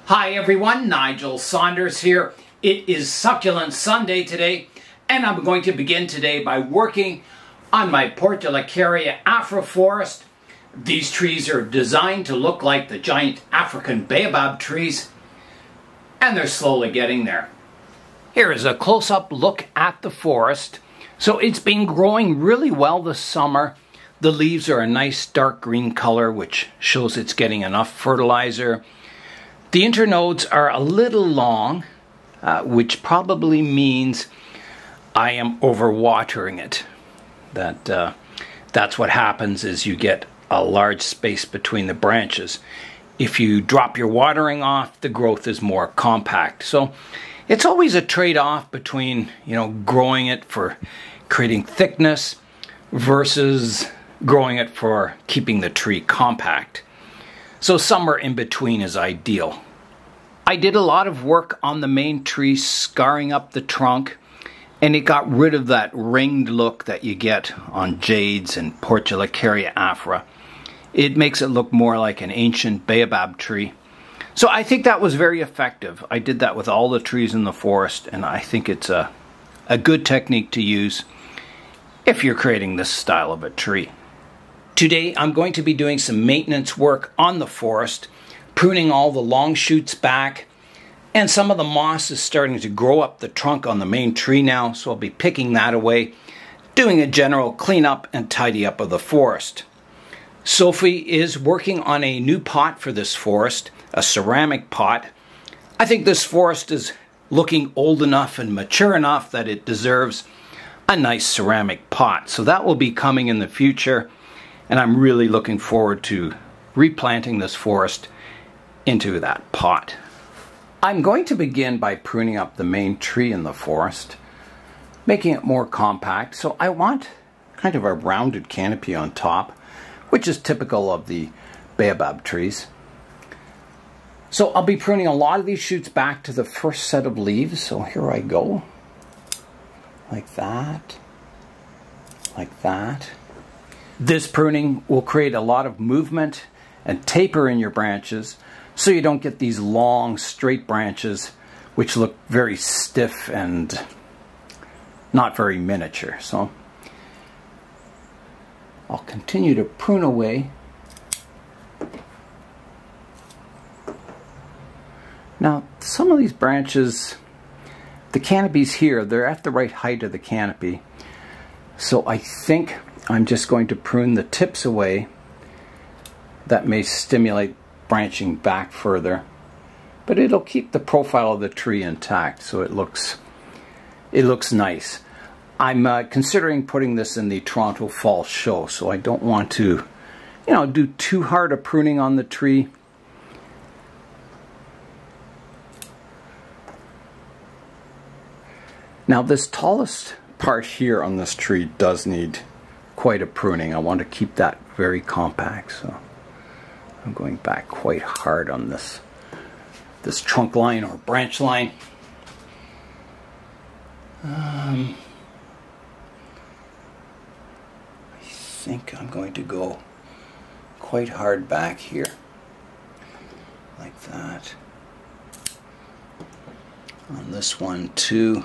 Hi everyone, Nigel Saunders here. It is Succulent Sunday today, and I'm going to begin today by working on my Portulacaria afra forest. These trees are designed to look like the giant African baobab trees, and they're slowly getting there. Here is a close-up look at the forest. So it's been growing really well this summer. The leaves are a nice dark green color, which shows it's getting enough fertilizer. The internodes are a little long, which probably means I am overwatering it. That's what happens is you get a large space between the branches. If you drop your watering off, the growth is more compact. So it's always a trade-off between, growing it for creating thickness versus growing it for keeping the tree compact. So somewhere in between is ideal. I did a lot of work on the main tree, scarring up the trunk, and it got rid of that ringed look that you get on jades and Portulacaria afra. It makes it look more like an ancient baobab tree. So I think that was very effective. I did that with all the trees in the forest, and I think it's a good technique to use if you're creating this style of a tree. Today I'm going to be doing some maintenance work on the forest, pruning all the long shoots back, and some of the moss is starting to grow up the trunk on the main tree now, so I'll be picking that away, doing a general cleanup and tidy up of the forest. Sophie is working on a new pot for this forest, a ceramic pot. I think this forest is looking old enough and mature enough that it deserves a nice ceramic pot. So that will be coming in the future, and I'm really looking forward to replanting this forest into that pot. I'm going to begin by pruning up the main tree in the forest, making it more compact. So I want kind of a rounded canopy on top, which is typical of the baobab trees. So I'll be pruning a lot of these shoots back to the first set of leaves. So here I go, like that, like that. This pruning will create a lot of movement and taper in your branches, so you don't get these long straight branches which look very stiff and not very miniature. So I'll continue to prune away. Now some of these branches, the canopies here, they're at the right height of the canopy. So I think I'm just going to prune the tips away. That may stimulate branching back further, but it'll keep the profile of the tree intact, so it looks nice. I'm considering putting this in the Toronto Fall Show, so I don't want to, do too hard a pruning on the tree. Now this tallest part here on this tree does need quite a pruning. I want to keep that very compact, so I'm going back quite hard on this trunk line or branch line. I think I'm going to go quite hard back here, like that. On this one too.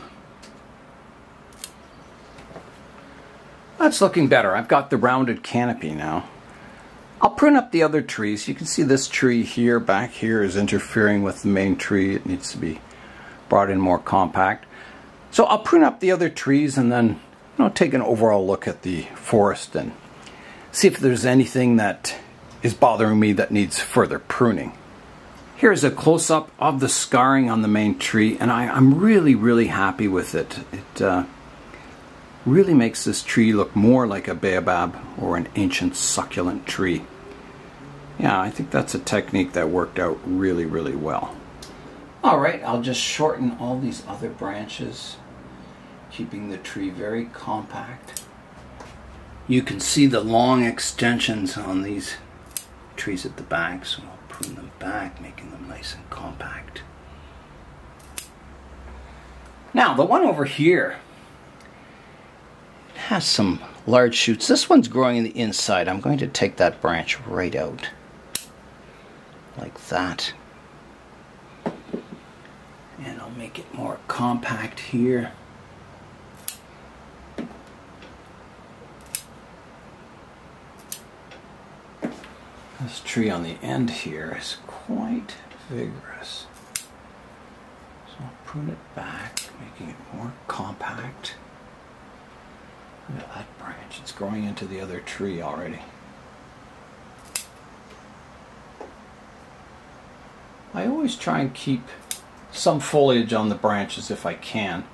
That's looking better. I've got the rounded canopy now. I'll prune up the other trees. You can see this tree here, back here, is interfering with the main tree. It needs to be brought in more compact. So I'll prune up the other trees and then take an overall look at the forest and see if there's anything that is bothering me that needs further pruning. Here's a close-up of the scarring on the main tree, and I'm really happy with it. It really makes this tree look more like a baobab or an ancient succulent tree. Yeah, I think that's a technique that worked out really well. Alright, I'll just shorten all these other branches, keeping the tree very compact. You can see the long extensions on these trees at the back, so I'll prune them back, making them nice and compact. Now, the one over here has some large shoots. This one's growing in the inside. I'm going to take that branch right out, like that. And I'll make it more compact here. This tree on the end here is quite vigorous. So I'll prune it back, making it more compact. Look at that branch, it's growing into the other tree already. I always try and keep some foliage on the branches if I can.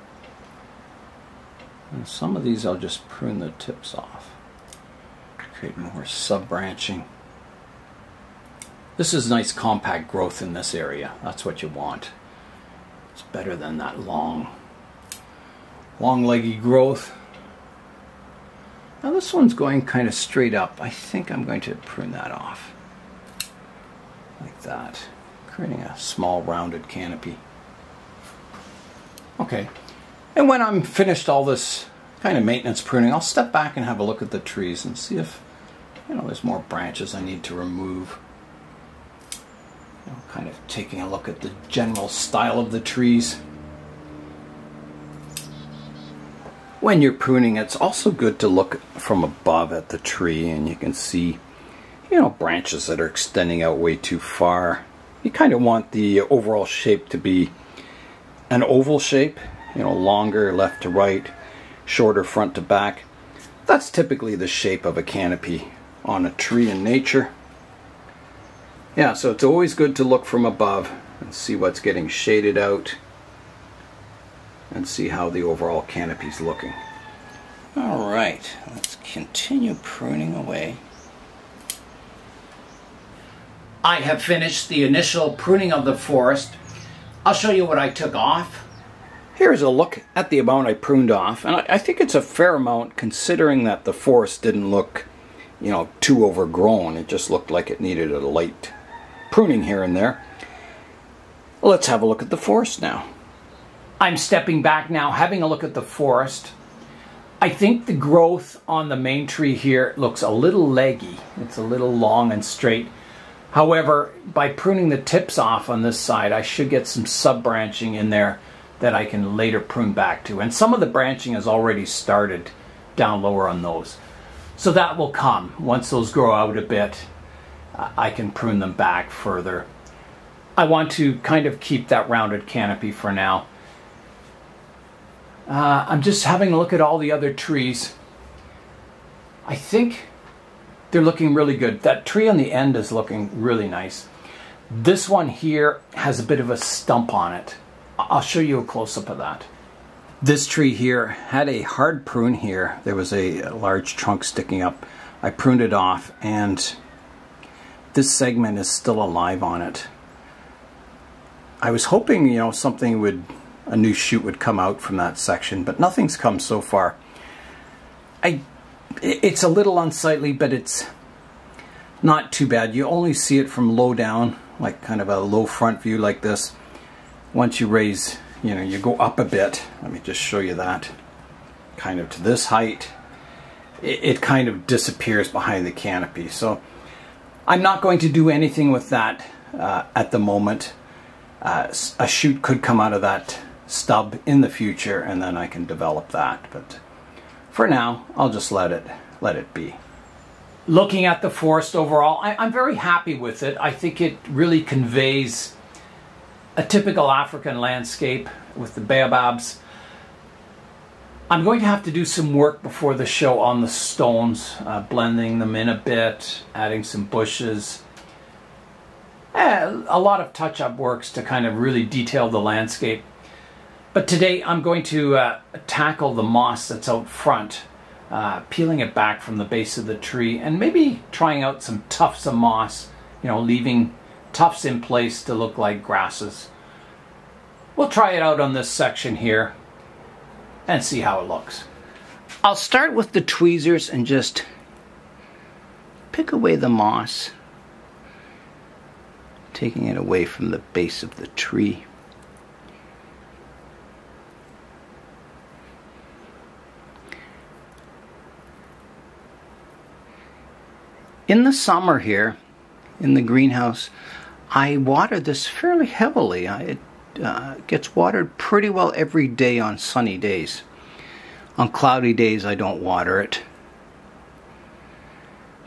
And some of these I'll just prune the tips off. Create more sub-branching. This is nice compact growth in this area. That's what you want. It's better than that long leggy growth. Now this one's going kind of straight up. I think I'm going to prune that off. Like that. Creating a small rounded canopy. Okay. And when I'm finished all this kind of maintenance pruning, I'll step back and have a look at the trees and see if, there's more branches I need to remove. Kind of taking a look at the general style of the trees. When you're pruning, it's also good to look from above at the tree, and you can see, branches that are extending out way too far. You kind of want the overall shape to be an oval shape, longer left to right, shorter front to back. That's typically the shape of a canopy on a tree in nature. Yeah, so it's always good to look from above and see what's getting shaded out and see how the overall canopy's looking. All right, let's continue pruning away. I have finished the initial pruning of the forest. I'll show you what I took off. Here's a look at the amount I pruned off, and I think it's a fair amount considering that the forest didn't look, too overgrown. It just looked like it needed a light pruning here and there. Let's have a look at the forest now. I'm stepping back now, having a look at the forest. I think the growth on the main tree here looks a little leggy. It's a little long and straight. However, by pruning the tips off on this side, I should get some sub-branching in there that I can later prune back to. And some of the branching has already started down lower on those. So that will come. Once those grow out a bit, I can prune them back further. I want to kind of keep that rounded canopy for now. I'm just having a look at all the other trees. I think they're looking really good. That tree on the end is looking really nice. This one here has a bit of a stump on it. I'll show you a close-up of that. This tree here had a hard prune here. There was a large trunk sticking up. I pruned it off, and this segment is still alive on it. I was hoping, a new shoot would come out from that section, but nothing's come so far. It's a little unsightly, but it's not too bad. You only see it from low down, like kind of a low front view like this. Once you raise, you go up a bit. Let me just show you that. Kind of to this height. It kind of disappears behind the canopy. So I'm not going to do anything with that at the moment. A shoot could come out of that stub in the future, and then I can develop that. But for now, I'll just let it be. Looking at the forest overall, I'm very happy with it. I think it really conveys a typical African landscape with the baobabs. I'm going to have to do some work before the show on the stones, blending them in a bit, adding some bushes. A lot of touch-up works to kind of really detail the landscape. But today I'm going to tackle the moss that's out front, peeling it back from the base of the tree, and maybe trying out some tufts of moss, leaving tufts in place to look like grasses. We'll try it out on this section here and see how it looks. I'll start with the tweezers and just pick away the moss, taking it away from the base of the tree. In the summer here, in the greenhouse, I water this fairly heavily. It gets watered pretty well every day on sunny days. On cloudy days I don't water it.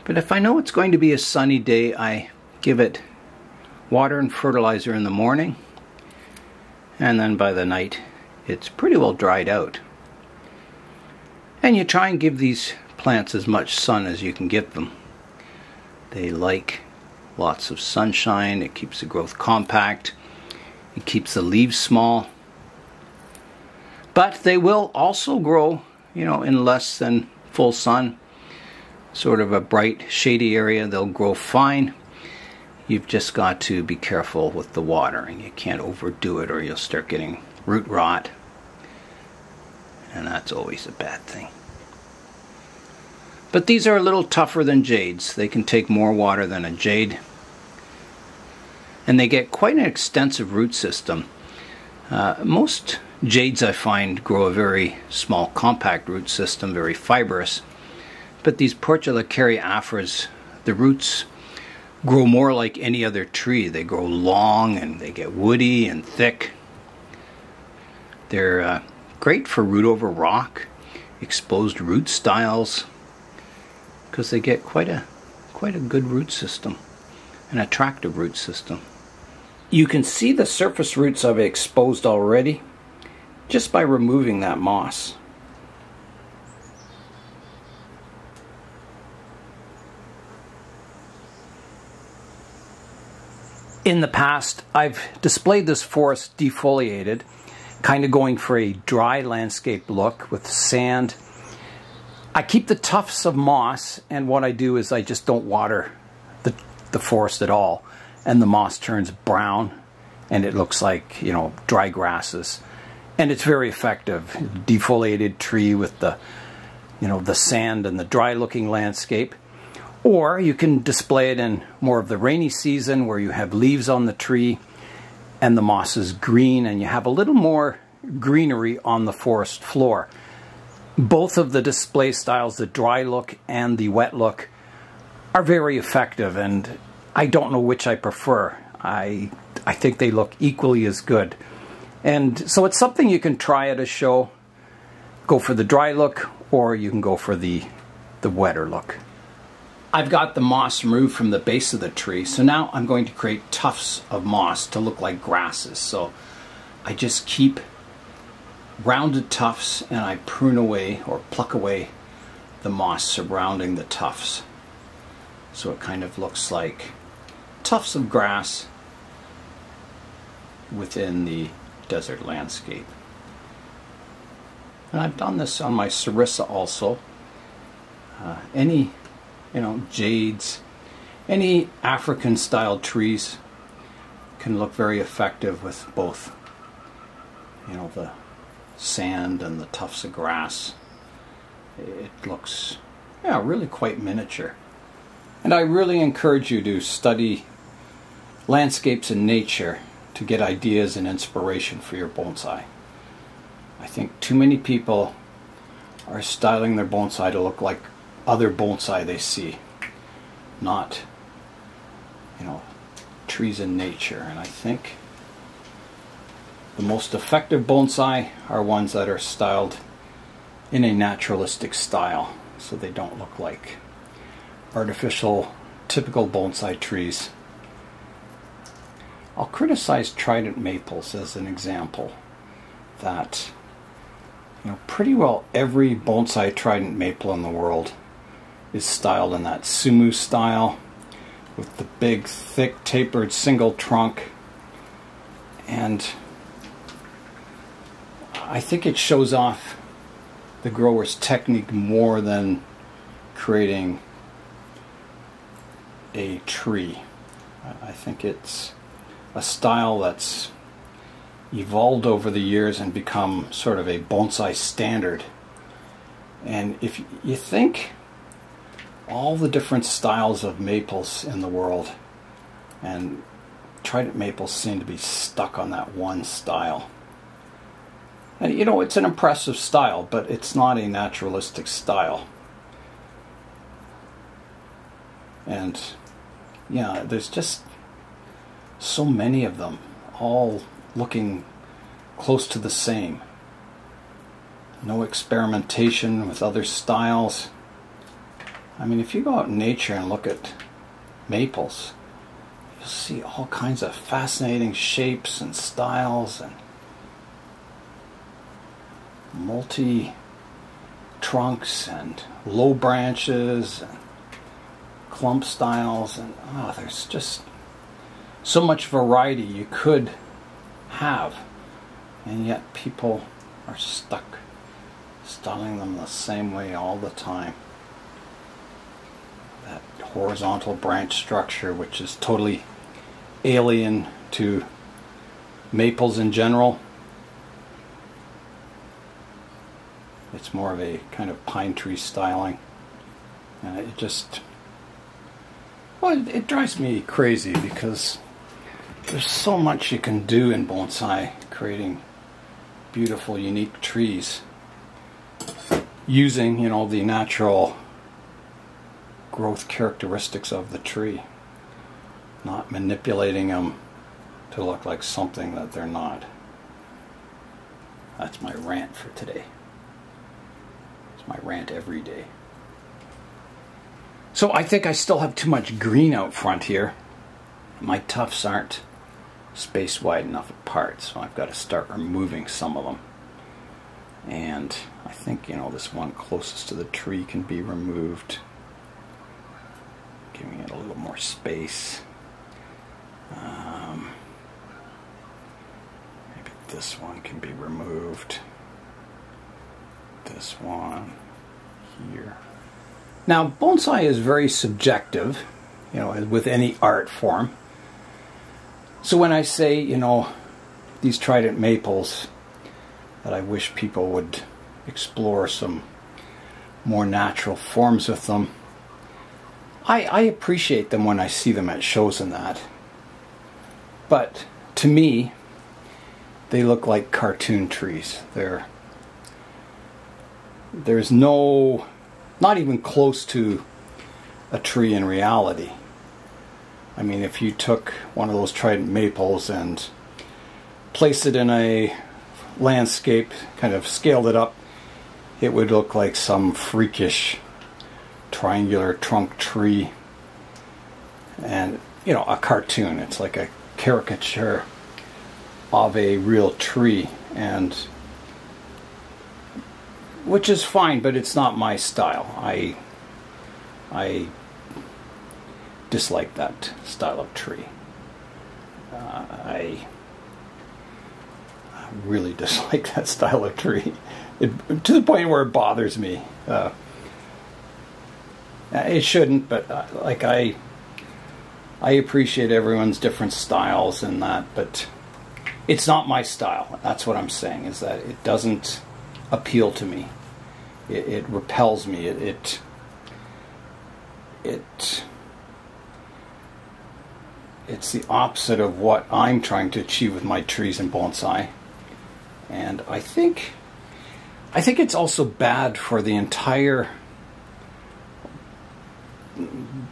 But if I know it's going to be a sunny day, I give it water and fertilizer in the morning, and then by the night it's pretty well dried out. And you try and give these plants as much sun as you can give them. They like lots of sunshine. It keeps the growth compact. It keeps the leaves small. But they will also grow, you know, in less than full sun. Sort of a bright, shady area, they'll grow fine. You've just got to be careful with the watering. You can't overdo it or you'll start getting root rot. And that's always a bad thing. But these are a little tougher than jades. They can take more water than a jade. And they get quite an extensive root system. Most jades, I find, grow a very small compact root system, very fibrous. But these Portulacaria afras, the roots grow more like any other tree. They grow long and they get woody and thick. They're great for root over rock, exposed root styles, because they get quite a good root system, an attractive root system. You can see the surface roots I've exposed already just by removing that moss. In the past, I've displayed this forest defoliated, kind of going for a dry landscape look with sand. I keep the tufts of moss, and what I do is I just don't water the forest at all, and the moss turns brown and it looks like, you know, dry grasses. And it's very effective. Defoliated tree with the, you know, the sand and the dry looking landscape. Or you can display it in more of the rainy season where you have leaves on the tree and the moss is green and you have a little more greenery on the forest floor. Both of the display styles, the dry look and the wet look, are very effective, and I don't know which I prefer. I think they look equally as good. And so it's something you can try at a show. Go for the dry look, or you can go for the wetter look. I've got the moss removed from the base of the tree, so now I'm going to create tufts of moss to look like grasses. So I just keep rounded tufts and I prune away or pluck away the moss surrounding the tufts. So it kind of looks like tufts of grass within the desert landscape. And I've done this on my sarissa also. Any, you know, jades, any African style trees can look very effective with both, you know, the sand and the tufts of grass. It looks, yeah, really quite miniature. And I really encourage you to study landscapes and nature to get ideas and inspiration for your bonsai. I think too many people are styling their bonsai to look like other bonsai they see, not, you know, trees in nature. And I think the most effective bonsai are ones that are styled in a naturalistic style, so they don't look like artificial, typical bonsai trees. I'll criticize trident maples as an example. That, you know, pretty well every bonsai trident maple in the world is styled in that sumu style with the big, thick, tapered single trunk. And I think it shows off the grower's technique more than creating a tree. I think it's a style that's evolved over the years and become sort of a bonsai standard. And if you think all the different styles of maples in the world, and trident maples seem to be stuck on that one style. And you know, it's an impressive style, but it's not a naturalistic style. And yeah, there's just so many of them, all looking close to the same. No experimentation with other styles. I mean, if you go out in nature and look at maples, you'll see all kinds of fascinating shapes and styles and multi-trunks and low branches and clump styles, and there's just so much variety you could have, and yet people are stuck styling them the same way all the time. That horizontal branch structure, which is totally alien to maples in general. It's more of a kind of pine tree styling, and it just, well, it drives me crazy because there's so much you can do in bonsai, creating beautiful, unique trees using, the natural growth characteristics of the tree, not manipulating them to look like something that they're not. That's my rant for today. It's my rant every day. So I think I still have too much green out front here. My tufts aren't spaced wide enough apart, so I've got to start removing some of them. And I think, this one closest to the tree can be removed, giving it a little more space. Maybe this one can be removed. This one here. Now, bonsai is very subjective, as with any art form. So when I say, these trident maples, that I wish people would explore some more natural forms with them, I appreciate them when I see them at shows and that. But to me, they look like cartoon trees. There's not even close to a tree in reality. I mean, if you took one of those trident maples and placed it in a landscape, kind of scaled it up, it would look like some freakish triangular trunk tree, and a cartoon. It's like a caricature of a real tree, and which is fine, but it's not my style. I dislike that style of tree. I really dislike that style of tree, to the point where it bothers me. It shouldn't, but I appreciate everyone's different styles and that, but it's not my style. That's what I'm saying, is that it doesn't appeal to me. It repels me. It's the opposite of what I'm trying to achieve with my trees in bonsai. And I think it's also bad for the entire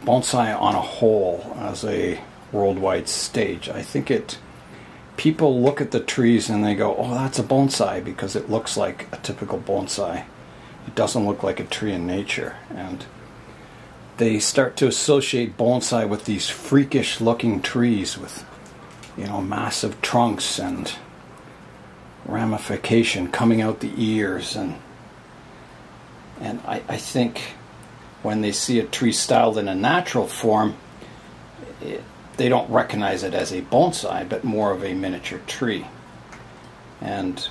bonsai on a whole as a worldwide stage. I think people look at the trees and they go, oh, that's a bonsai, because it looks like a typical bonsai. It doesn't look like a tree in nature. And they start to associate bonsai with these freakish looking trees with, massive trunks and ramification coming out the ears, and I think when they see a tree styled in a natural form, they don't recognize it as a bonsai, but more of a miniature tree. And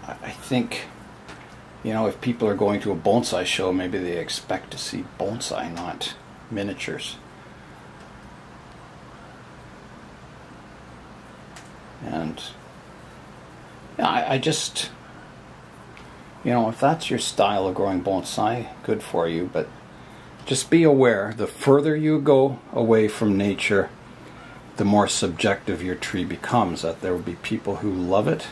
I think, if people are going to a bonsai show, maybe they expect to see bonsai, not miniatures. And I just, if that's your style of growing bonsai, good for you, but just be aware, the further you go away from nature, the more subjective your tree becomes, that there will be people who love it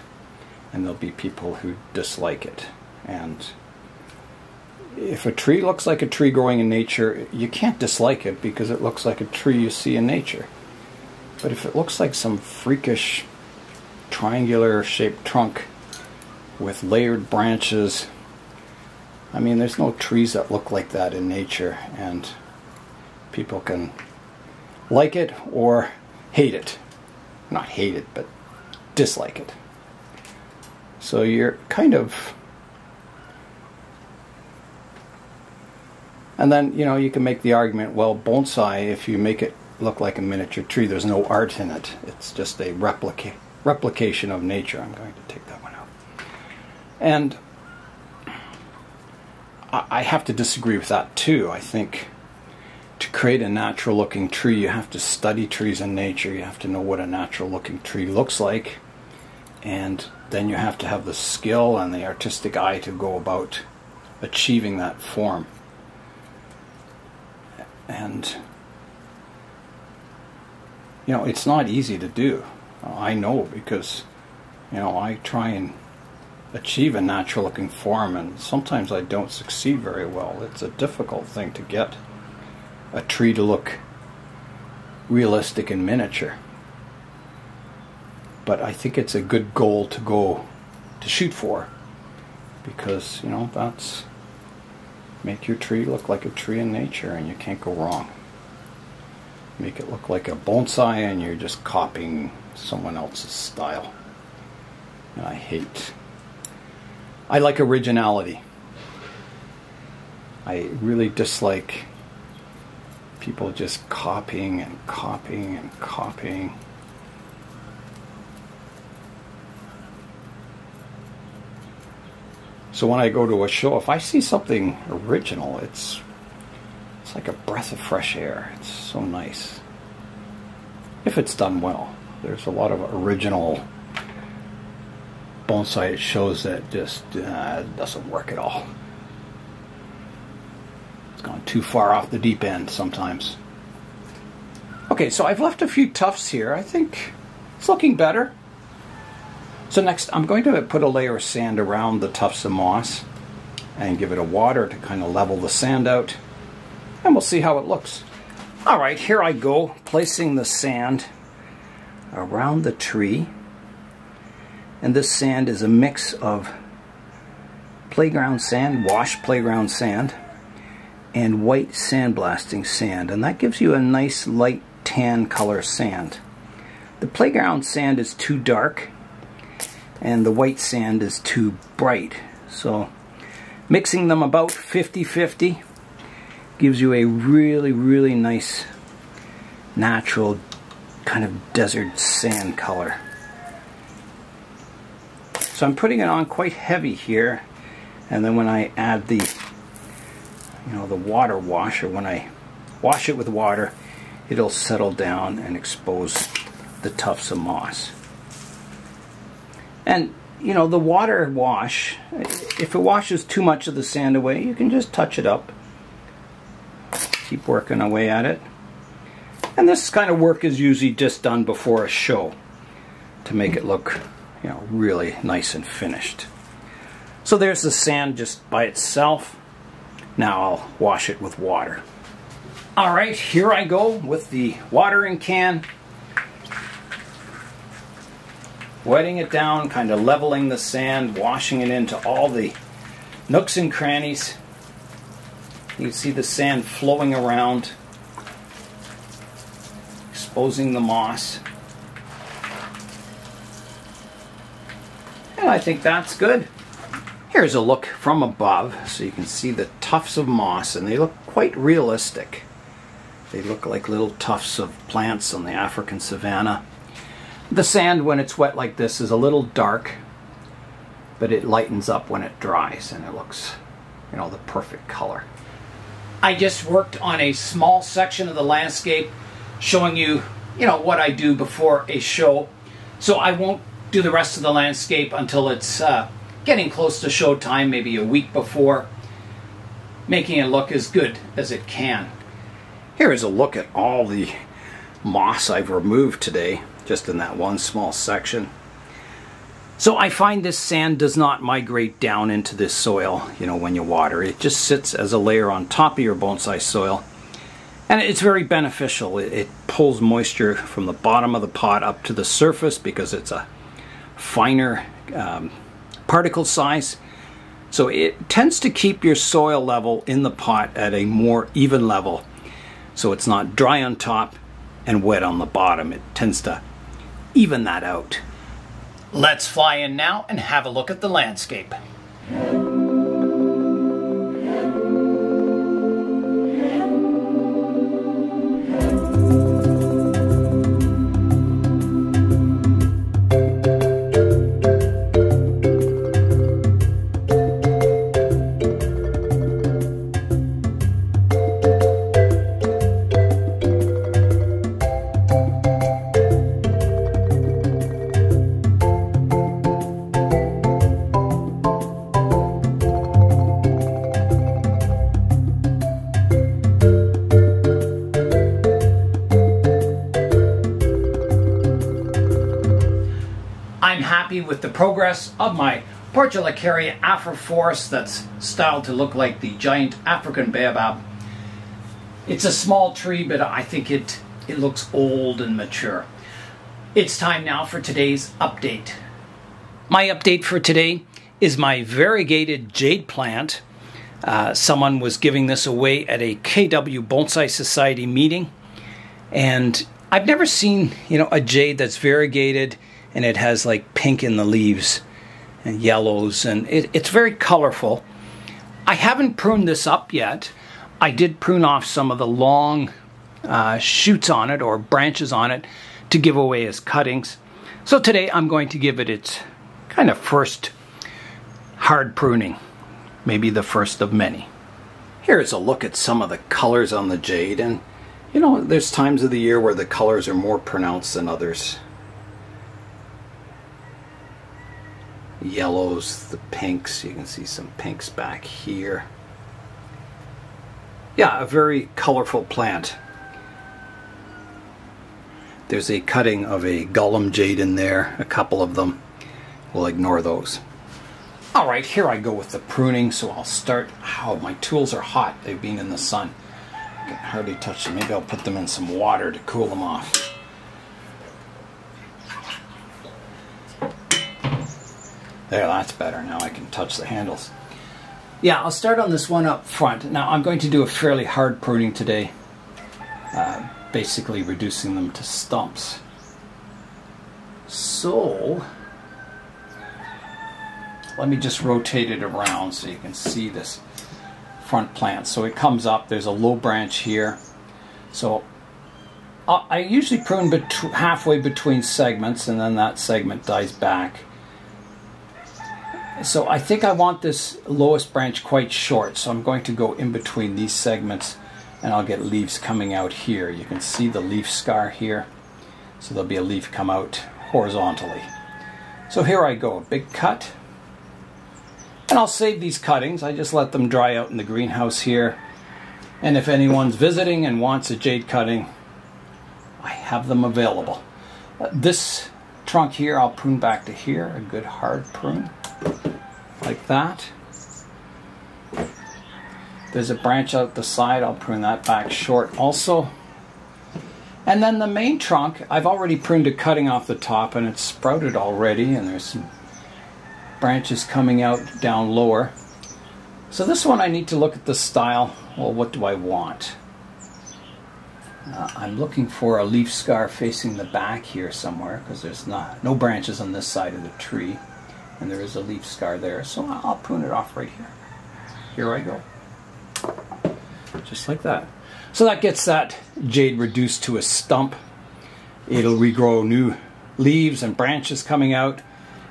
and there'll be people who dislike it. And if a tree looks like a tree growing in nature, you can't dislike it because it looks like a tree you see in nature. But if it looks like some freakish triangular shaped trunk with layered branches, I mean, there's no trees that look like that in nature, and people can like it or hate it. Not hate it, but dislike it. So you're kind of... And then, you know, you can make the argument, well, bonsai, if you make it look like a miniature tree, there's no art in it. It's just a replication of nature. I'm going to take that one out. And I have to disagree with that too. I think to create a natural looking tree, you have to study trees in nature. You have to know what a natural looking tree looks like. And then you have to have the skill and the artistic eye to go about achieving that form. And, you know, it's not easy to do. I know, because, you know, I try and achieve a natural looking form, and sometimes I don't succeed very well. It's a difficult thing to get a tree to look realistic and miniature. But I think it's a good goal to shoot for, because, you know, that's make your tree look like a tree in nature, and you can't go wrong. Make it look like a bonsai and you're just copying someone else's style. And I like originality. I really dislike people just copying and copying and copying. So when I go to a show, if I see something original, it's like a breath of fresh air. It's so nice. If it's done well. There's a lot of original bonsai shows that just doesn't work at all. It's gone too far off the deep end sometimes. Okay, so I've left a few tufts here. I think it's looking better. So next, I'm going to put a layer of sand around the tufts of moss and give it a water to kind of level the sand out, and we'll see how it looks. All right, here I go, placing the sand around the tree. And this sand is a mix of playground sand, washed playground sand, and white sandblasting sand. And that gives you a nice light tan color sand. The playground sand is too dark, and the white sand is too bright. So mixing them about 50-50 gives you a really, really nice natural kind of desert sand color. So I'm putting it on quite heavy here, and then when I add the water wash, or when I wash it with water, it'll settle down and expose the tufts of moss. And you know, the water wash, if it washes too much of the sand away, you can just touch it up. Keep working away at it. And this kind of work is usually just done before a show to make it look, you know, really nice and finished. So there's the sand just by itself. Now I'll wash it with water. All right, here I go with the watering can. Wetting it down, kind of leveling the sand, washing it into all the nooks and crannies. You can see the sand flowing around, exposing the moss. And I think that's good. Here's a look from above, so you can see the tufts of moss, and they look quite realistic. They look like little tufts of plants on the African savanna. The sand, when it's wet like this, is a little dark, but it lightens up when it dries, and it looks, you know, the perfect color. I just worked on a small section of the landscape showing you, you know, what I do before a show. So I won't do the rest of the landscape until it's getting close to show time, maybe a week before, making it look as good as it can. Here is a look at all the moss I've removed today, just in that one small section. So I find this sand does not migrate down into this soil, you know, when you water. It just sits as a layer on top of your bonsai soil, And it's very beneficial. It pulls moisture from the bottom of the pot up to the surface because it's a finer particle size. So it tends to keep your soil level in the pot at a more even level. So it's not dry on top and wet on the bottom. It tends to even that out. Let's fly in now and have a look at the landscape. I'm happy with the progress of my Portulacaria afra forest that's styled to look like the giant African baobab. It's a small tree, but I think it looks old and mature. It's time now for today's update. My update for today is my variegated jade plant. Someone was giving this away at a KW Bonsai Society meeting, and I've never seen, a jade that's variegated and it has like pink in the leaves and yellows, and it's very colorful. I haven't pruned this up yet. I did prune off some of the long shoots on it or branches on it to give away as cuttings. So today I'm going to give it its kind of first hard pruning, maybe the first of many. Here's a look at some of the colors on the jade, and there's times of the year where the colors are more pronounced than others. Yellows, the pinks, you can see some pinks back here. Yeah, a very colorful plant. There's a cutting of a Golem jade in there, a couple of them. We'll ignore those. Alright, here I go with the pruning, so I'll start. Oh, my tools are hot, they've been in the sun. I can hardly touch them. Maybe I'll put them in some water to cool them off. There, that's better. Now I can touch the handles. Yeah, I'll start on this one up front. Now I'm going to do a fairly hard pruning today, basically reducing them to stumps. So, let me just rotate it around so you can see this front plant. So it comes up, there's a low branch here. So I usually prune halfway between segments, and then that segment dies back. So I think I want this lowest branch quite short, so I'm going to go in between these segments and I'll get leaves coming out here. You can see the leaf scar here, so there'll be a leaf come out horizontally. So here I go, a big cut. And I'll save these cuttings. I just let them dry out in the greenhouse here. And if anyone's visiting and wants a jade cutting, I have them available. This trunk here I'll prune back to here, a good hard prune. Like that. There's a branch out the side, I'll prune that back short also. And then the main trunk, I've already pruned a cutting off the top and it's sprouted already, and there's some branches coming out down lower. So this one I need to look at the style. Well, what do I want? I'm looking for a leaf scar facing the back here somewhere, because there's no branches on this side of the tree. And there is a leaf scar there, so I'll prune it off right here. Here I go. Just like that. So that gets that jade reduced to a stump. It'll regrow new leaves and branches coming out,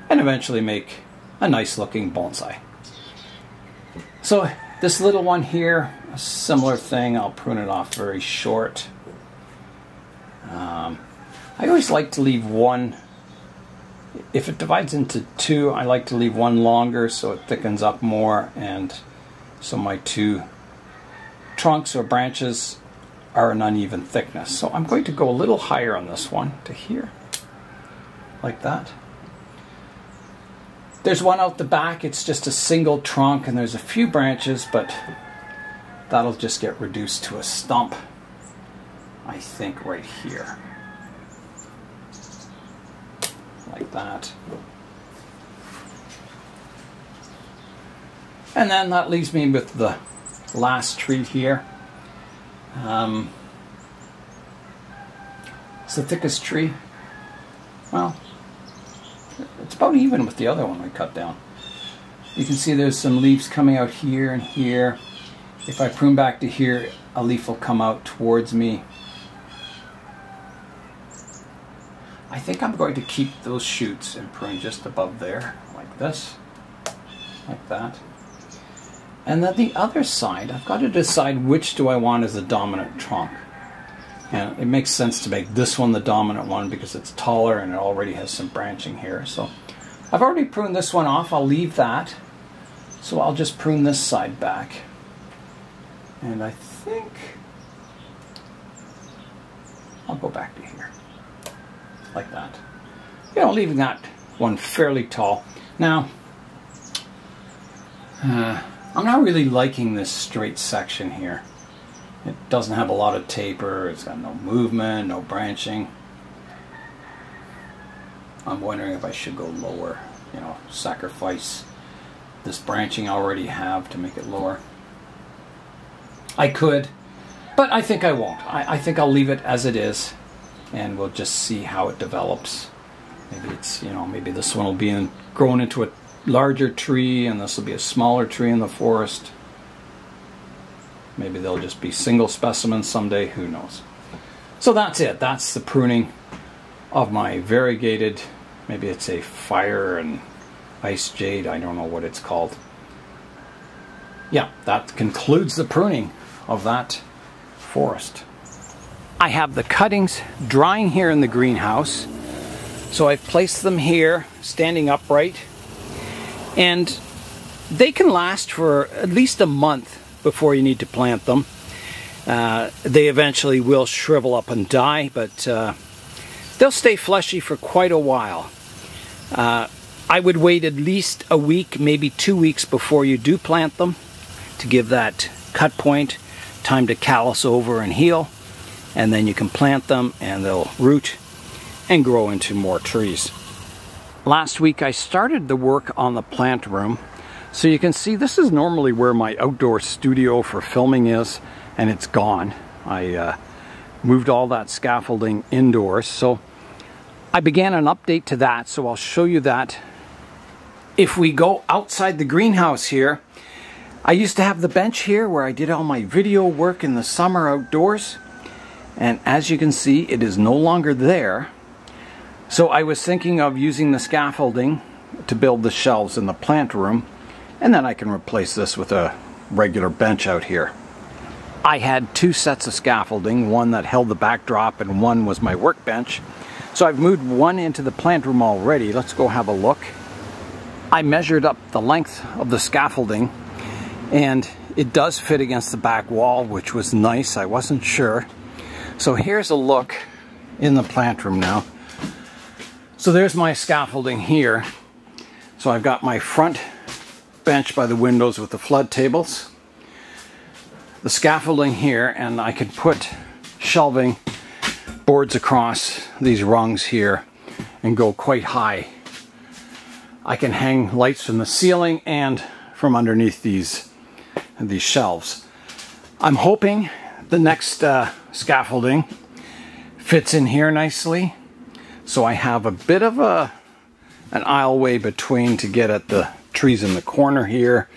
and eventually make a nice looking bonsai. So this little one here, a similar thing, I'll prune it off very short. I always like to leave one. If it divides into two, I like to leave one longer so it thickens up more, and so my two trunks or branches are an uneven thickness. So I'm going to go a little higher on this one to here, like that. There's one out the back, it's just a single trunk, and there's a few branches, but that'll just get reduced to a stump. I think right here. Like that. And then that leaves me with the last tree here. It's the thickest tree. Well, it's about even with the other one I cut down. You can see there's some leaves coming out here and here. If I prune back to here, a leaf will come out towards me. I think I'm going to keep those shoots and prune just above there, like this, like that. And then the other side, I've got to decide which do I want as the dominant trunk. And it makes sense to make this one the dominant one because it's taller and it already has some branching here. So I've already pruned this one off. I'll leave that. So I'll just prune this side back. And I think I'll go back to here. Like that. You know, leaving that one fairly tall. Now, I'm not really liking this straight section here. It doesn't have a lot of taper, it's got no movement, no branching. I'm wondering if I should go lower, you know, sacrifice this branching I already have to make it lower. I could, but I think I won't. I think I'll leave it as it is, and we'll just see how it develops. Maybe it's, you know, maybe this one will be grown into a larger tree, and this will be a smaller tree in the forest. Maybe they'll just be single specimens someday, who knows. So that's it. That's the pruning of my variegated, maybe it's a fire and ice jade, I don't know what it's called. Yeah, that concludes the pruning of that forest. I have the cuttings drying here in the greenhouse. So I've placed them here, standing upright. And they can last for at least a month before you need to plant them. They eventually will shrivel up and die, but they'll stay fleshy for quite a while. I would wait at least a week, maybe 2 weeks before you do plant them to give that cut point time to callus over and heal, and then you can plant them and they'll root and grow into more trees. Last week I started the work on the plant room. So you can see this is normally where my outdoor studio for filming is, and it's gone. I moved all that scaffolding indoors, so I began an update to that, so I'll show you that. If we go outside the greenhouse here, I used to have the bench here where I did all my video work in the summer outdoors, and as you can see, it is no longer there. So I was thinking of using the scaffolding to build the shelves in the plant room, and then I can replace this with a regular bench out here. I had 2 sets of scaffolding, one that held the backdrop and one was my workbench. So I've moved one into the plant room already. Let's go have a look. I measured up the length of the scaffolding and it does fit against the back wall, which was nice. I wasn't sure. So here's a look in the plant room now. So there's my scaffolding here. So I've got my front bench by the windows with the flood tables, the scaffolding here, and I could put shelving boards across these rungs here and go quite high. I can hang lights from the ceiling and from underneath these shelves. I'm hoping the next scaffolding fits in here nicely, so I have a bit of an aisleway between to get at the trees in the corner here,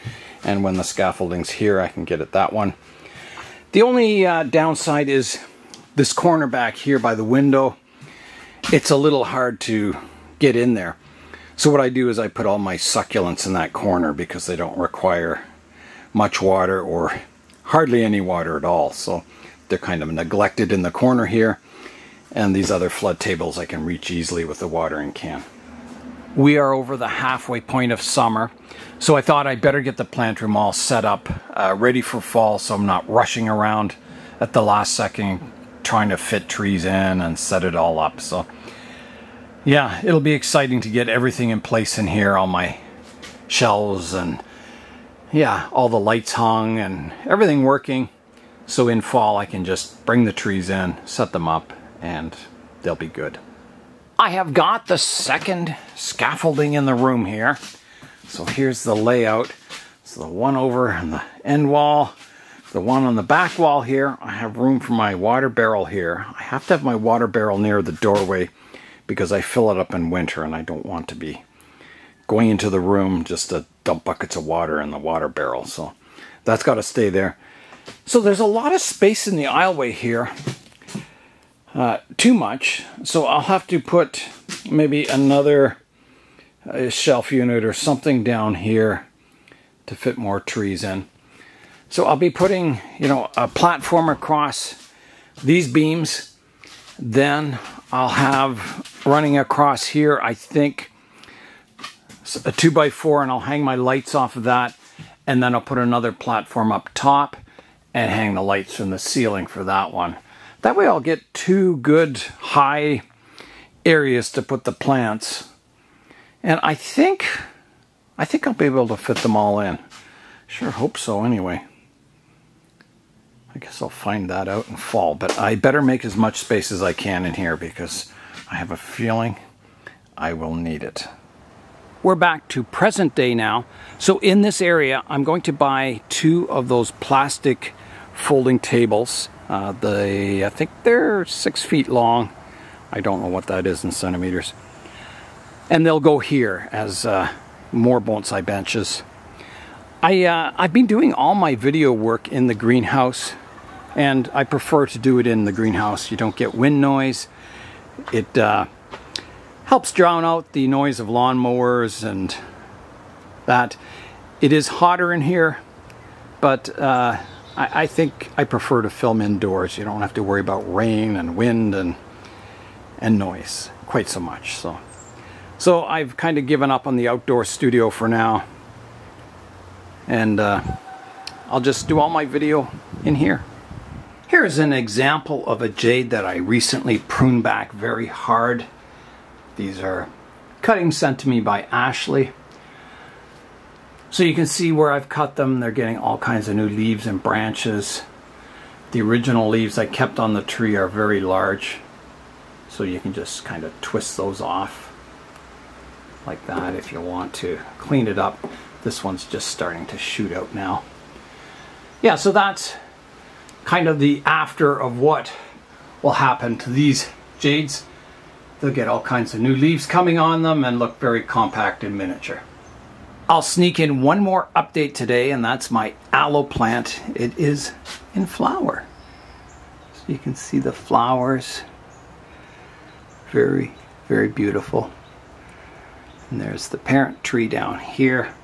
and when the scaffolding's here I can get at that one. The only downside is this corner back here by the window. It's a little hard to get in there. So what I do is I put all my succulents in that corner because they don't require much water or hardly any water at all. So they're kind of neglected in the corner here, and these other flood tables I can reach easily with the watering can. We are over the halfway point of summer, so I thought I'd better get the plant room all set up, ready for fall, so I'm not rushing around at the last second trying to fit trees in and set it all up. So yeah, it'll be exciting to get everything in place in here, all my shelves and yeah, all the lights hung and everything working. So in fall I can just bring the trees in, set them up, and they'll be good. I have got the second scaffolding in the room here. So here's the layout. So the one over on the end wall, the one on the back wall here. I have room for my water barrel here. I have to have my water barrel near the doorway because I fill it up in winter and I don't want to be going into the room just to dump buckets of water in the water barrel. So that's got to stay there. So there's a lot of space in the aisleway here. Too much. So I'll have to put maybe another shelf unit or something down here to fit more trees in. So I'll be putting, you know, a platform across these beams. Then I'll have running across here, I think, a 2x4, and I'll hang my lights off of that. And then I'll put another platform up top and hang the lights from the ceiling for that one. That way I'll get two good high areas to put the plants. And I think I'll be able to fit them all in. Sure hope so anyway. I guess I'll find that out in fall, but I better make as much space as I can in here because I have a feeling I will need it. We're back to present day now. So in this area, I'm going to buy 2 of those plastic folding tables. I think they're 6 feet long. I don't know what that is in centimeters. And they'll go here as more bonsai benches. I've been doing all my video work in the greenhouse, and I prefer to do it in the greenhouse. You don't get wind noise. It helps drown out the noise of lawnmowers and that. It is hotter in here, but I think I prefer to film indoors. You don't have to worry about rain and wind and noise quite so much. So I've kind of given up on the outdoor studio for now, and I'll just do all my video in here. Here's an example of a jade that I recently pruned back very hard. These are cuttings sent to me by Ashley. So you can see where I've cut them. They're getting all kinds of new leaves and branches. The original leaves I kept on the tree are very large, so you can just kind of twist those off like that if you want to clean it up. This one's just starting to shoot out now. Yeah, so that's kind of the after of what will happen to these jades. They'll get all kinds of new leaves coming on them and look very compact and miniature. I'll sneak in one more update today, and that's my aloe plant. It is in flower. So you can see the flowers. Very, very beautiful. And there's the parent tree down here,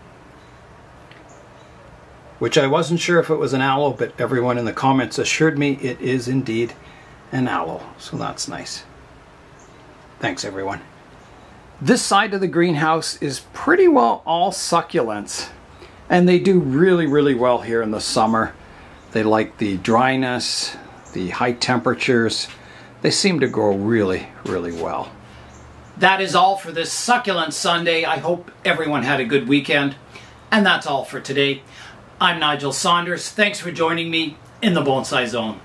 which I wasn't sure if it was an aloe, but everyone in the comments assured me it is indeed an aloe. So that's nice. Thanks, everyone. This side of the greenhouse is pretty well all succulents, and they do really, really well here in the summer. They like the dryness, the high temperatures. They seem to grow really, really well. That is all for this Succulent Sunday. I hope everyone had a good weekend. And that's all for today. I'm Nigel Saunders. Thanks for joining me in the Bonsai Zone.